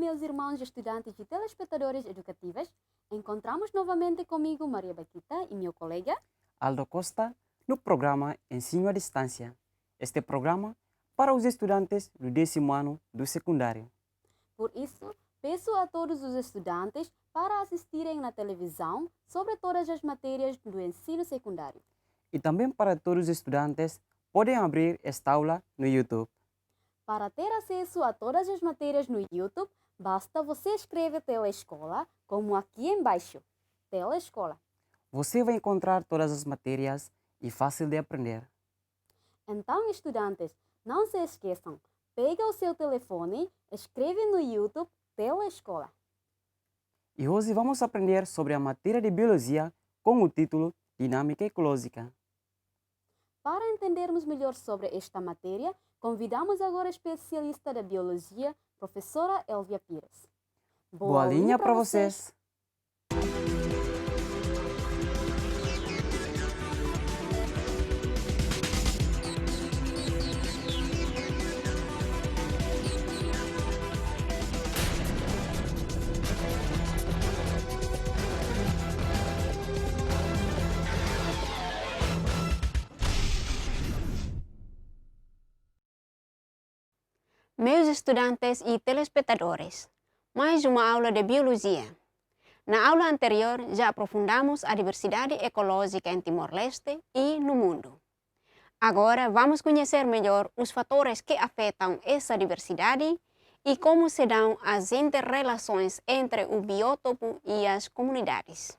meus irmãos, estudantes e telespectadores educativos. Encontramos novamente comigo Maria Baquita e meu colega Aldo Costa no programa Ensino à Distância. Este programa para os estudantes do 10º ano do secundário. Por isso, peço a todos os estudantes para assistirem na televisão sobre todas as matérias do ensino secundário. E também para todos os estudantes podem abrir esta aula no YouTube. Para ter acesso a todas as matérias no YouTube, basta você escrever Telescola, como aqui embaixo. Telescola. Você vai encontrar todas as matérias e fácil de aprender. Então, estudantes, não se esqueçam. Pega o seu telefone, escreve no YouTube Telescola. E hoje vamos aprender sobre a matéria de Biologia com o título Dinâmica Ecológica. Para entendermos melhor sobre esta matéria, convidamos agora a especialista da Biologia, professora Elvia Pires. Boa linha para vocês! Meus estudantes e telespectadores, mais uma aula de Biologia. Na aula anterior, já aprofundamos a diversidade ecológica em Timor-Leste e no mundo. Agora, vamos conhecer melhor os fatores que afetam essa diversidade e como se dão as interrelações entre o biótopo e as comunidades.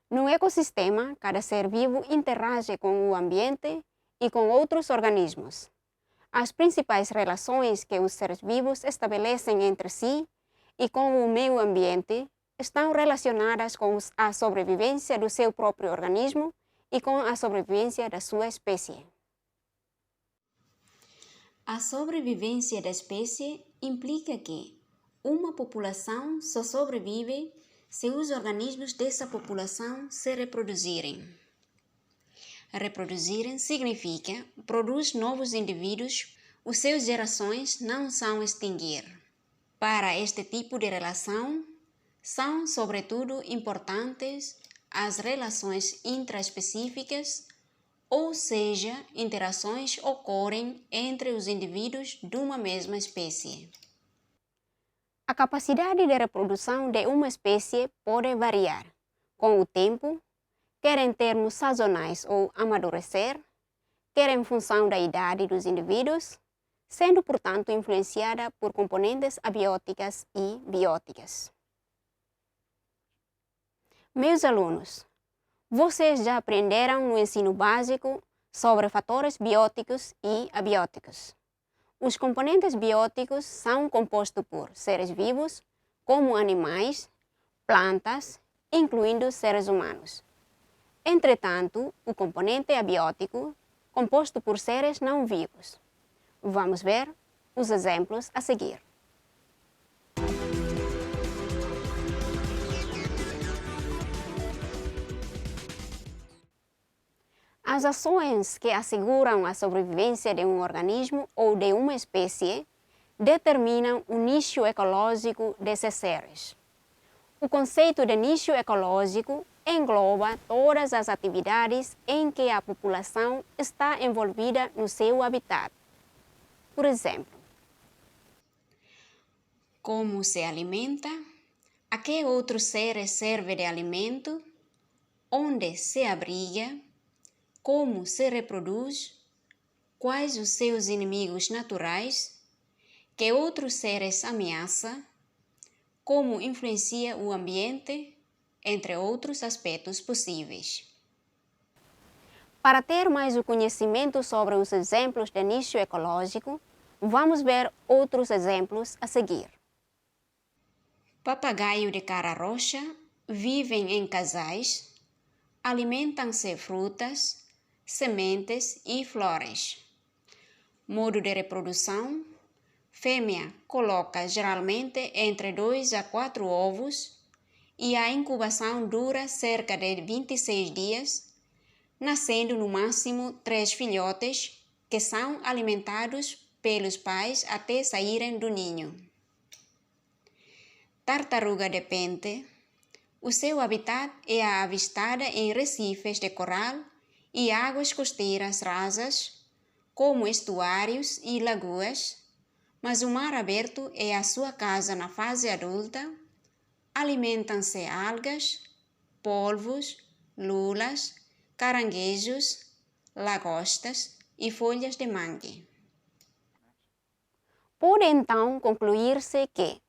No ecossistema, cada ser vivo interage com o ambiente e com outros organismos. As principais relações que os seres vivos estabelecem entre si e com o meio ambiente estão relacionadas com a sobrevivência do seu próprio organismo e com a sobrevivência da sua espécie. A sobrevivência da espécie implica que uma população só sobrevive se os organismos dessa população se reproduzirem. Reproduzirem significa produz novos indivíduos, os seus gerações não são extinguir. Para este tipo de relação, são sobretudo importantes as relações intraespecíficas, ou seja, interações ocorrem entre os indivíduos de uma mesma espécie. A capacidade de reprodução de uma espécie pode variar com o tempo, quer em termos sazonais ou amadurecer, quer em função da idade dos indivíduos, sendo, portanto, influenciada por componentes abióticas e bióticas. Meus alunos, vocês já aprenderam no ensino básico sobre fatores bióticos e abióticos. Os componentes bióticos são compostos por seres vivos, como animais, plantas, incluindo seres humanos. Entretanto, o componente abiótico, composto por seres não vivos. Vamos ver os exemplos a seguir. As ações que asseguram a sobrevivência de um organismo ou de uma espécie determinam o nicho ecológico desses seres. O conceito de nicho ecológico engloba todas as atividades em que a população está envolvida no seu habitat. Por exemplo, como se alimenta, a que outros seres serve de alimento, onde se abriga, como se reproduz, quais os seus inimigos naturais, que outros seres ameaça, como influencia o ambiente, entre outros aspectos possíveis. Para ter mais o conhecimento sobre os exemplos de nicho ecológico, vamos ver outros exemplos a seguir. Papagaio de cara roxa vivem em casais, alimentam-se frutas, sementes e flores. Modo de reprodução: fêmea coloca geralmente entre 2 a 4 ovos e a incubação dura cerca de 26 dias, nascendo no máximo 3 filhotes que são alimentados pelos pais até saírem do ninho. Tartaruga de pente. O seu habitat é avistada em recifes de coral e águas costeiras rasas, como estuários e lagoas, mas o mar aberto é a sua casa na fase adulta. Alimentam-se algas, polvos, lulas, caranguejos, lagostas e folhas de mangue. Pode então concluir-se que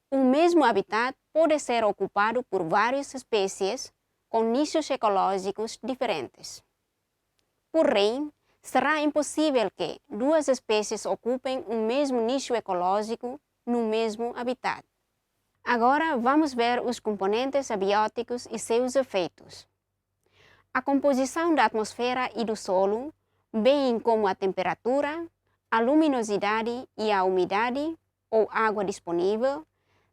o mesmo habitat pode ser ocupado por várias espécies com nichos ecológicos diferentes. Porém, será impossível que duas espécies ocupem o mesmo nicho ecológico no mesmo habitat. Agora vamos ver os componentes abióticos e seus efeitos. A composição da atmosfera e do solo, bem como a temperatura, a luminosidade e a umidade ou água disponível,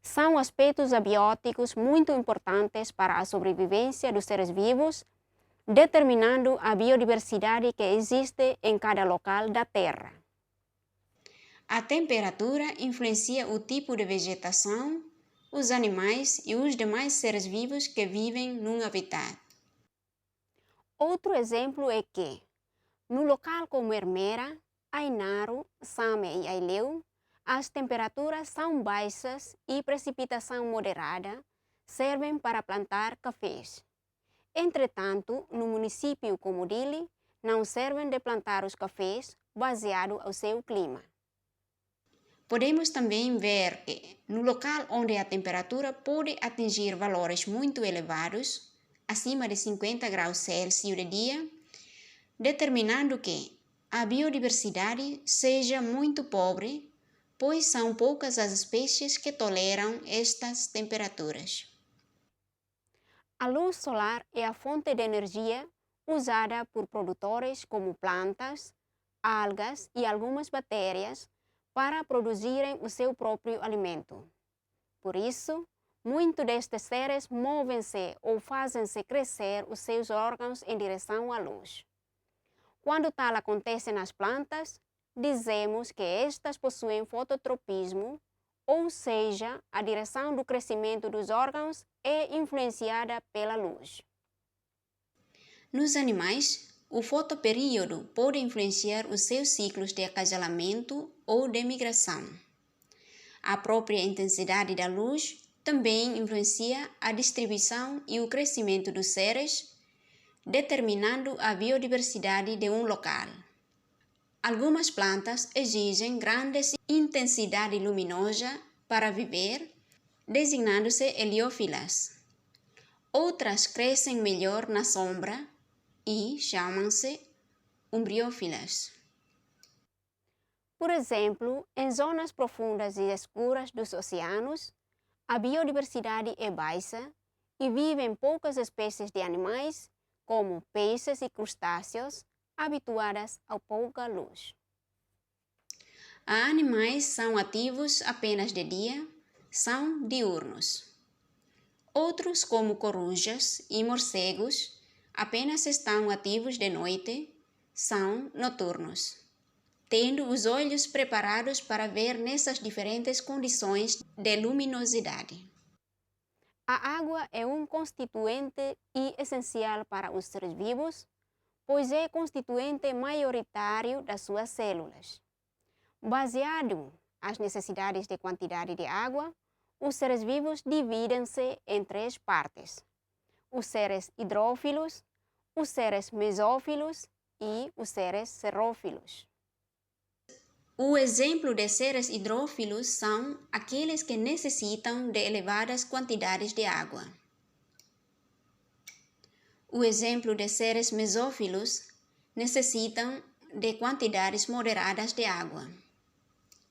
são aspectos abióticos muito importantes para a sobrevivência dos seres vivos, determinando a biodiversidade que existe em cada local da Terra. A temperatura influencia o tipo de vegetação, os animais e os demais seres vivos que vivem num habitat. Outro exemplo é que, no local como Ermera, Ainaro, Same e Aileu, as temperaturas são baixas e precipitação moderada servem para plantar cafés. Entretanto, no município como Dili, não servem de plantar os cafés baseado ao seu clima. Podemos também ver que, no local onde a temperatura pode atingir valores muito elevados, acima de 50 graus Celsius de dia, determinando que a biodiversidade seja muito pobre, pois são poucas as espécies que toleram estas temperaturas. A luz solar é a fonte de energia usada por produtores como plantas, algas e algumas bactérias para produzirem o seu próprio alimento. Por isso, muitos destes seres movem-se ou fazem-se crescer os seus órgãos em direção à luz. Quando tal acontece nas plantas, dizemos que estas possuem fototropismo, ou seja, a direção do crescimento dos órgãos é influenciada pela luz. Nos animais, o fotoperíodo pode influenciar os seus ciclos de acasalamento ou de migração. A própria intensidade da luz também influencia a distribuição e o crescimento dos seres, determinando a biodiversidade de um local. Algumas plantas exigem grande intensidade luminosa para viver, designando-se heliófilas. Outras crescem melhor na sombra e chamam-se umbriófilas. Por exemplo, em zonas profundas e escuras dos oceanos, a biodiversidade é baixa e vivem poucas espécies de animais, como peixes e crustáceos, habituadas a pouca luz. Há animais são ativos apenas de dia, são diurnos. Outros, como corujas e morcegos, apenas estão ativos de noite, são noturnos, tendo os olhos preparados para ver nessas diferentes condições de luminosidade. A água é um constituinte e essencial para os seres vivos, pois é constituinte maioritário das suas células. Baseado nas necessidades de quantidade de água, os seres vivos dividem-se em três partes: os seres hidrófilos, os seres mesófilos e os seres xerófilos. O exemplo de seres hidrófilos são aqueles que necessitam de elevadas quantidades de água. O exemplo de seres mesófilos necessitam de quantidades moderadas de água.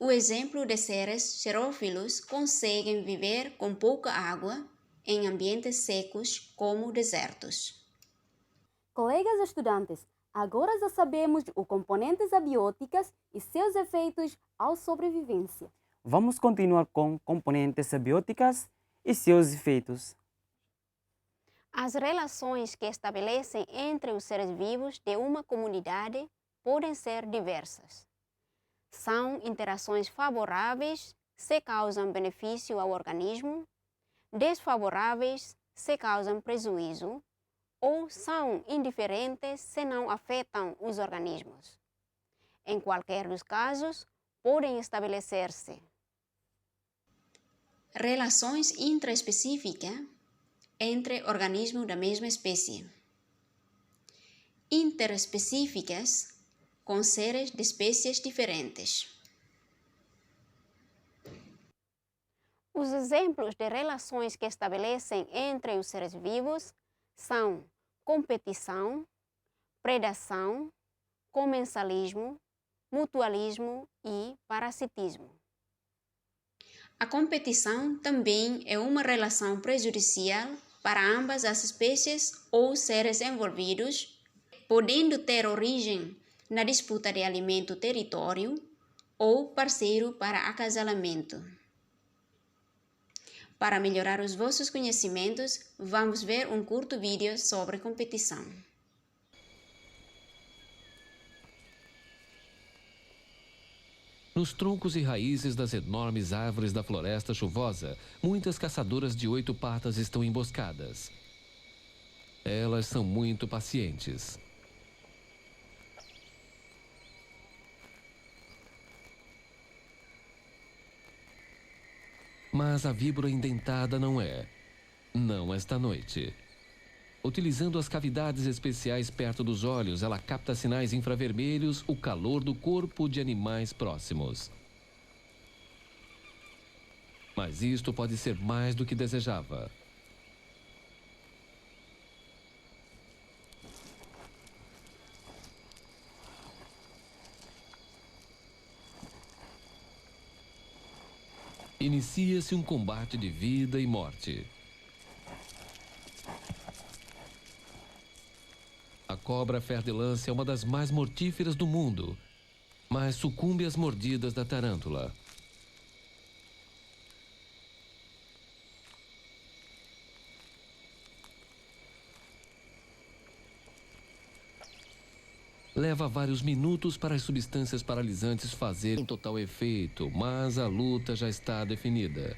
O exemplo de seres xerófilos conseguem viver com pouca água em ambientes secos como desertos. Colegas estudantes, agora já sabemos os componentes abióticos e seus efeitos à sobrevivência. Vamos continuar com componentes abióticas e seus efeitos. As relações que estabelecem entre os seres vivos de uma comunidade podem ser diversas. são interações favoráveis se causam benefício ao organismo, desfavoráveis se causam prejuízo, ou são indiferentes se não afetam os organismos. Em qualquer dos casos, podem estabelecer-se relações intraespecíficas entre organismos da mesma espécie, interespecíficas com seres de espécies diferentes. Os exemplos de relações que estabelecem entre os seres vivos são competição, predação, comensalismo, mutualismo e parasitismo. A competição também é uma relação prejudicial para ambas as espécies ou seres envolvidos, podendo ter origem na disputa de alimento-território ou parceiro para acasalamento. Para melhorar os vossos conhecimentos, vamos ver um curto vídeo sobre competição. Nos troncos e raízes das enormes árvores da floresta chuvosa, muitas caçadoras de 8 patas estão emboscadas. Elas são muito pacientes. Mas a víbora indentada não é. Não esta noite. Utilizando as cavidades especiais perto dos olhos, ela capta sinais infravermelhos, o calor do corpo de animais próximos. Mas isto pode ser mais do que desejava. Inicia-se um combate de vida e morte. A cobra fer-de-lance é uma das mais mortíferas do mundo, mas sucumbe às mordidas da tarântula. Leva vários minutos para as substâncias paralisantes fazerem total efeito, mas a luta já está definida.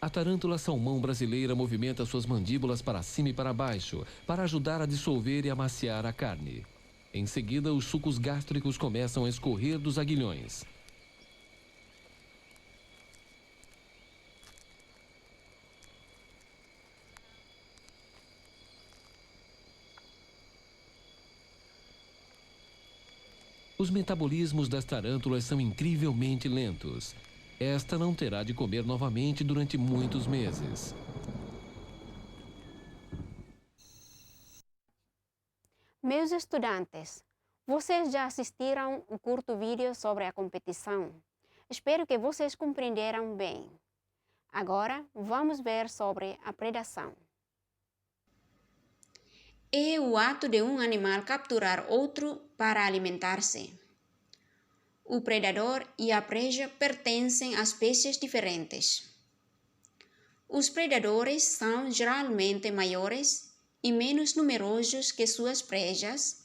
A tarântula salmão brasileira movimenta suas mandíbulas para cima e para baixo, para ajudar a dissolver e amaciar a carne. Em seguida, os sucos gástricos começam a escorrer dos aguilhões. Os metabolismos das tarântulas são incrivelmente lentos. Esta não terá de comer novamente durante muitos meses. Meus estudantes, vocês já assistiram o curto vídeo sobre a competição? Espero que vocês compreenderam bem. Agora, vamos ver sobre a predação. É o ato de um animal capturar outro para alimentar-se. O predador e a presa pertencem a espécies diferentes. Os predadores são geralmente maiores e menos numerosos que suas presas,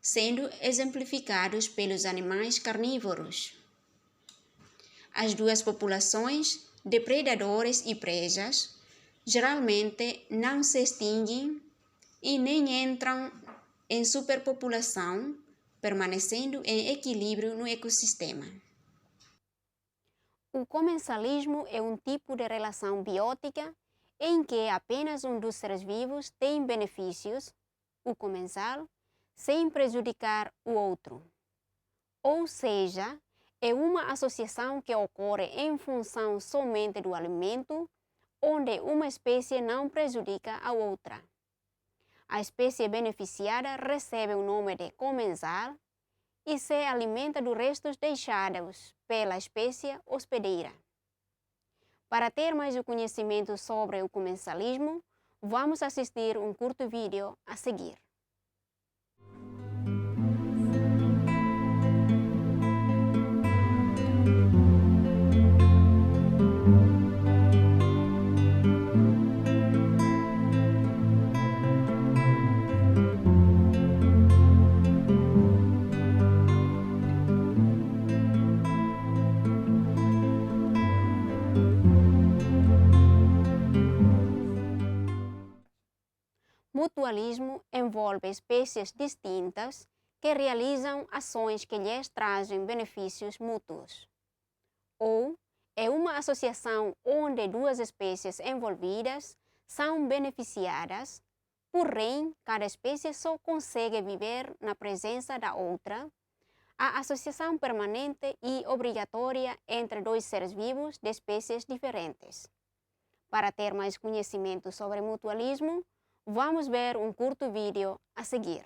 sendo exemplificados pelos animais carnívoros. As duas populações de predadores e presas geralmente não se extinguem e nem entram em superpopulação, permanecendo em equilíbrio no ecossistema. O comensalismo é um tipo de relação biótica em que apenas um dos seres vivos tem benefícios, o comensal, sem prejudicar o outro. Ou seja, é uma associação que ocorre em função somente do alimento, onde uma espécie não prejudica a outra. A espécie beneficiada recebe o nome de comensal e se alimenta dos restos deixados pela espécie hospedeira. Para ter mais conhecimento sobre o comensalismo, vamos assistir um curto vídeo a seguir. mutualismo envolve espécies distintas que realizam ações que lhes trazem benefícios mútuos. Ou é uma associação onde duas espécies envolvidas são beneficiadas, porém cada espécie só consegue viver na presença da outra. A associação permanente e obrigatória entre dois seres vivos de espécies diferentes. Para ter mais conhecimento sobre mutualismo, vamos ver um curto vídeo a seguir.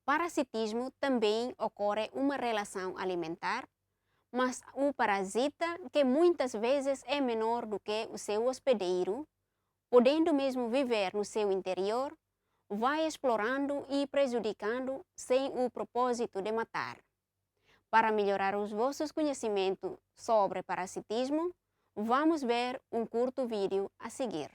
Parasitismo também ocorre uma relação alimentar, mas o parasita, que muitas vezes é menor do que o seu hospedeiro, podendo mesmo viver no seu interior, vai explorando e prejudicando sem o propósito de matar. Para melhorar os vossos conhecimentos sobre parasitismo, vamos ver um curto vídeo a seguir.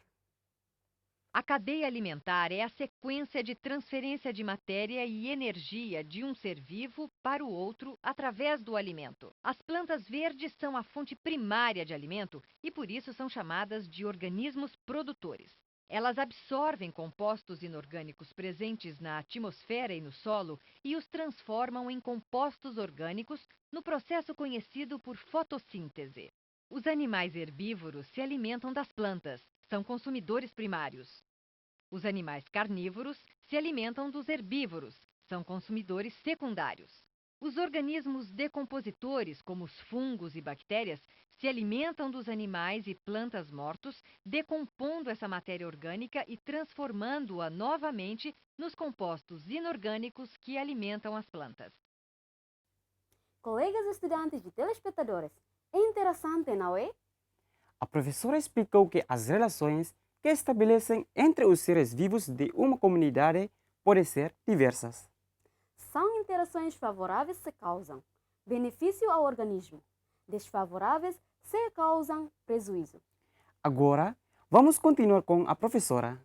A cadeia alimentar é a sequência de transferência de matéria e energia de um ser vivo para o outro através do alimento. As plantas verdes são a fonte primária de alimento e por isso são chamadas de organismos produtores. Elas absorvem compostos inorgânicos presentes na atmosfera e no solo e os transformam em compostos orgânicos no processo conhecido por fotossíntese. Os animais herbívoros se alimentam das plantas, são consumidores primários. Os animais carnívoros se alimentam dos herbívoros, são consumidores secundários. Os organismos decompositores, como os fungos e bactérias, se alimentam dos animais e plantas mortos, decompondo essa matéria orgânica e transformando-a novamente nos compostos inorgânicos que alimentam as plantas. Colegas estudantes e telespectadores, é interessante, não é? A professora explicou que as relações que estabelecem entre os seres vivos de uma comunidade podem ser diversas. São interações favoráveis se causam benefício ao organismo, desfavoráveis se causam prejuízo. Agora, vamos continuar com a professora.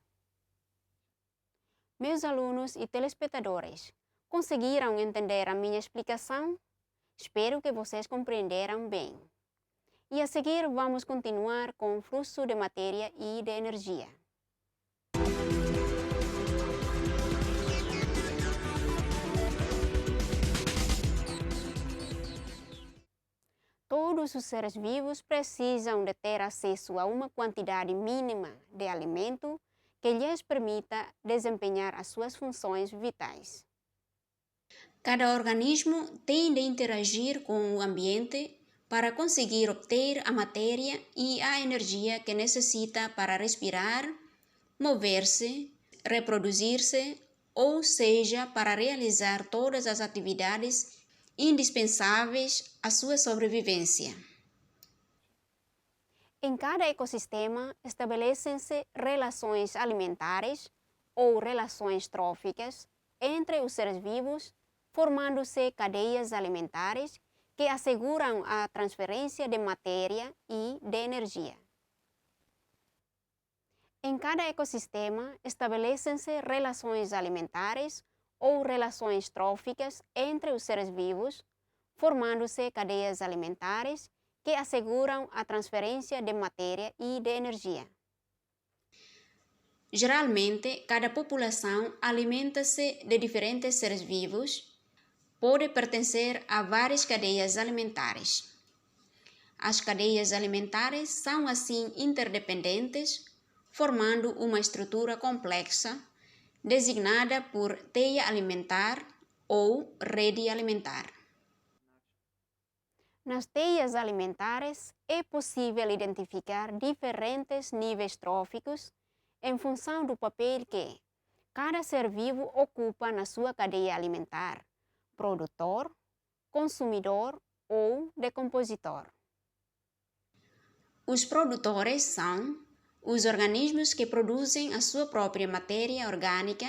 Meus alunos e telespectadores, conseguiram entender a minha explicação? Espero que vocês compreenderam bem. E a seguir vamos continuar com o fluxo de matéria e de energia. Todos os seres vivos precisam de ter acesso a uma quantidade mínima de alimento que lhes permita desempenhar as suas funções vitais. Cada organismo tem de interagir com o ambiente para conseguir obter a matéria e a energia que necessita para respirar, mover-se, reproduzir-se, ou seja, para realizar todas as atividades indispensáveis à sua sobrevivência. Em cada ecossistema estabelecem-se relações alimentares ou relações tróficas entre os seres vivos, formando-se cadeias alimentares que asseguram a transferência de matéria e de energia. Em cada ecossistema estabelecem-se relações alimentares ou relações tróficas entre os seres vivos, formando-se cadeias alimentares que asseguram a transferência de matéria e de energia. Geralmente, cada população alimenta-se de diferentes seres vivos, pode pertencer a várias cadeias alimentares. As cadeias alimentares são assim interdependentes, formando uma estrutura complexa, designada por teia alimentar ou rede alimentar. Nas teias alimentares é possível identificar diferentes níveis tróficos em função do papel que cada ser vivo ocupa na sua cadeia alimentar, produtor, consumidor ou decompositor. Os produtores são os organismos que produzem a sua própria matéria orgânica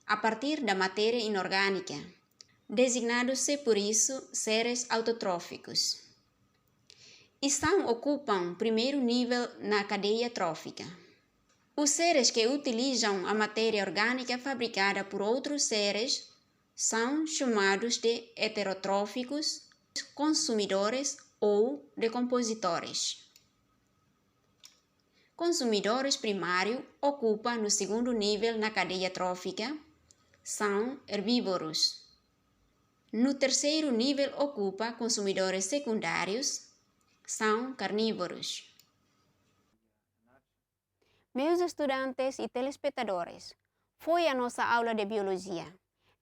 a partir da matéria inorgânica, designados-se por isso seres autotróficos. Ocupam primeiro nível na cadeia trófica. Os seres que utilizam a matéria orgânica fabricada por outros seres são chamados de heterotróficos, consumidores ou decompositores. Consumidores primários ocupam no segundo nível na cadeia trófica, são herbívoros. No terceiro nível ocupa consumidores secundários, são carnívoros. Meus estudantes e telespectadores, foi a nossa aula de biologia.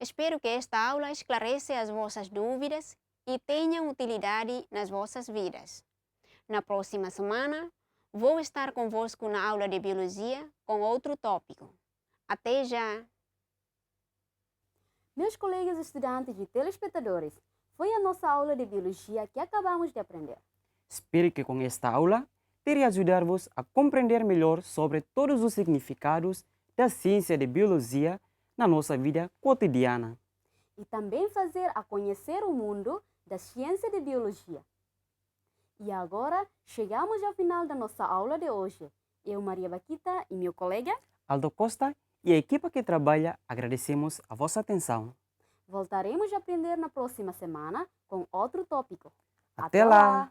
Espero que esta aula esclareça as vossas dúvidas e tenha utilidade nas vossas vidas. Na próxima semana, vou estar convosco na aula de biologia com outro tópico. Até já! Meus colegas estudantes e telespectadores, foi a nossa aula de biologia que acabamos de aprender. Espero que com esta aula terá ajudar-vos a compreender melhor sobre todos os significados da ciência de biologia na nossa vida cotidiana. E também fazer a conhecer o mundo da ciência de biologia. E agora chegamos ao final da nossa aula de hoje. Eu, Maria Baquita, e meu colega Aldo Costa e a equipa que trabalha agradecemos a vossa atenção. voltaremos a aprender na próxima semana com outro tópico. Até lá!